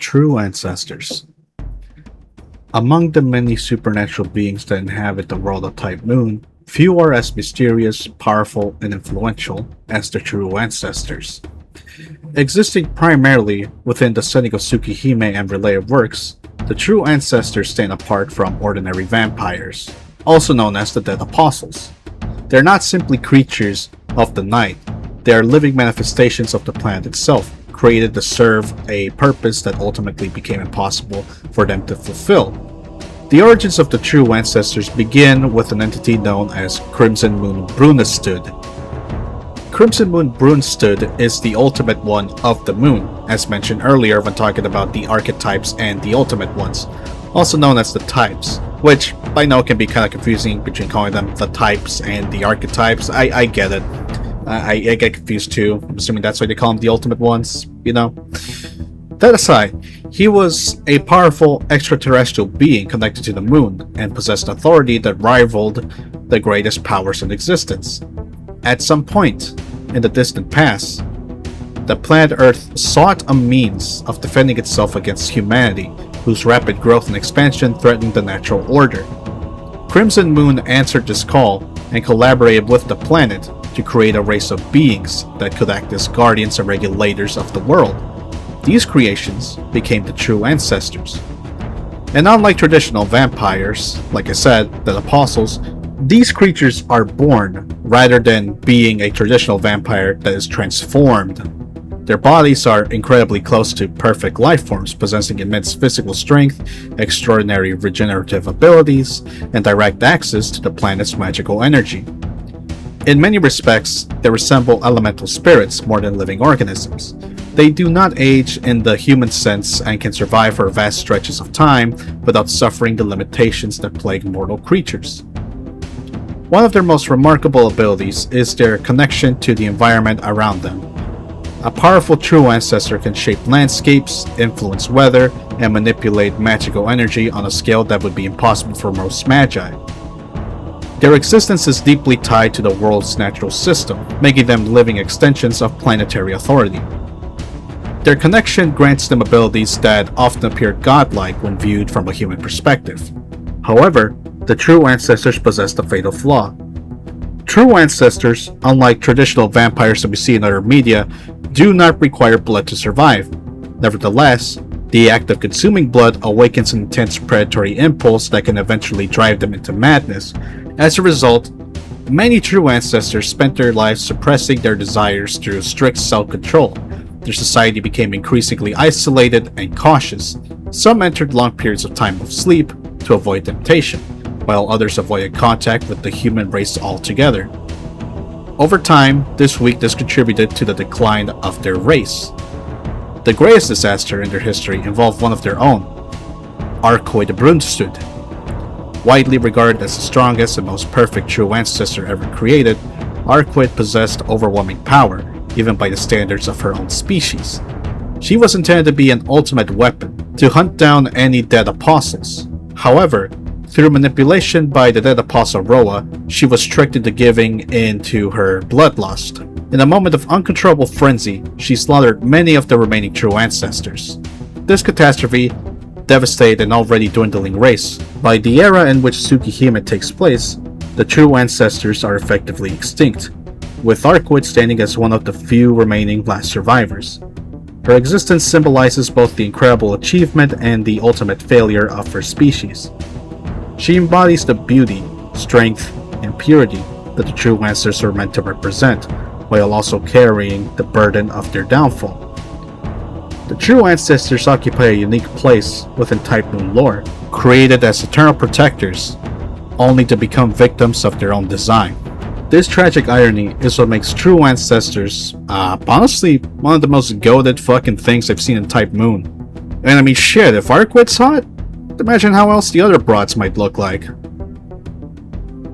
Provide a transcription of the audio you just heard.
True ancestors. Among the many supernatural beings that inhabit the world of Type Moon, few are as mysterious, powerful, and influential as the true ancestors. Existing primarily within the setting of Tsukihime and related works, the true ancestors stand apart from ordinary vampires, also known as the Dead Apostles. They're not simply creatures of the night, they are living manifestations of the planet itself, created to serve a purpose that ultimately became impossible for them to fulfill. The origins of the true ancestors begin with an entity known as Crimson Moon Brunestud. Crimson Moon Brunestud is the ultimate one of the moon, as mentioned earlier when talking about the archetypes and the ultimate ones, also known as the types, which I know can be kind of confusing between calling them the types and the archetypes. I get it. I get confused too. I'm assuming that's why they call them the ultimate ones, you know? That aside, he was a powerful extraterrestrial being connected to the moon and possessed authority that rivaled the greatest powers in existence. At some point in the distant past, the planet Earth sought a means of defending itself against humanity, whose rapid growth and expansion threatened the natural order. Crimson Moon answered this call and collaborated with the planet to create a race of beings that could act as guardians and regulators of the world. These creations became the true ancestors. And unlike traditional vampires, like I said, the apostles, these creatures are born rather than being a traditional vampire that is transformed. Their bodies are incredibly close to perfect life forms, possessing immense physical strength, extraordinary regenerative abilities, and direct access to the planet's magical energy. In many respects, they resemble elemental spirits more than living organisms. They do not age in the human sense and can survive for vast stretches of time without suffering the limitations that plague mortal creatures. One of their most remarkable abilities is their connection to the environment around them. A powerful true ancestor can shape landscapes, influence weather, and manipulate magical energy on a scale that would be impossible for most magi. Their existence is deeply tied to the world's natural system, making them living extensions of planetary authority. Their connection grants them abilities that often appear godlike when viewed from a human perspective. However, the true ancestors possess the fatal flaw. True ancestors, unlike traditional vampires that we see in other media, do not require blood to survive. Nevertheless, the act of consuming blood awakens an intense predatory impulse that can eventually drive them into madness. As a result, many true ancestors spent their lives suppressing their desires through strict self-control. Their society became increasingly isolated and cautious. Some entered long periods of time of sleep to avoid temptation, while others avoided contact with the human race altogether. Over time, this weakness contributed to the decline of their race. The greatest disaster in their history involved one of their own, Arcueid Brunstud. Widely regarded as the strongest and most perfect true ancestor ever created, Arcueid possessed overwhelming power, even by the standards of her own species. She was intended to be an ultimate weapon, to hunt down any dead apostles. However, through manipulation by the dead apostle Roa, she was tricked into giving in to her bloodlust. In a moment of uncontrollable frenzy, she slaughtered many of the remaining true ancestors. This catastrophe devastated an already dwindling race. By the era in which Tsukihime takes place, the true ancestors are effectively extinct, with Arcueid standing as one of the few remaining last survivors. Her existence symbolizes both the incredible achievement and the ultimate failure of her species. She embodies the beauty, strength, and purity that the true ancestors are meant to represent, while also carrying the burden of their downfall. The true ancestors occupy a unique place within Type Moon lore, created as eternal protectors, only to become victims of their own design. This tragic irony is what makes true ancestors, honestly, one of the most goated fucking things I've seen in Type Moon. And I mean shit, if Arcueid saw it, imagine how else the other broads might look like.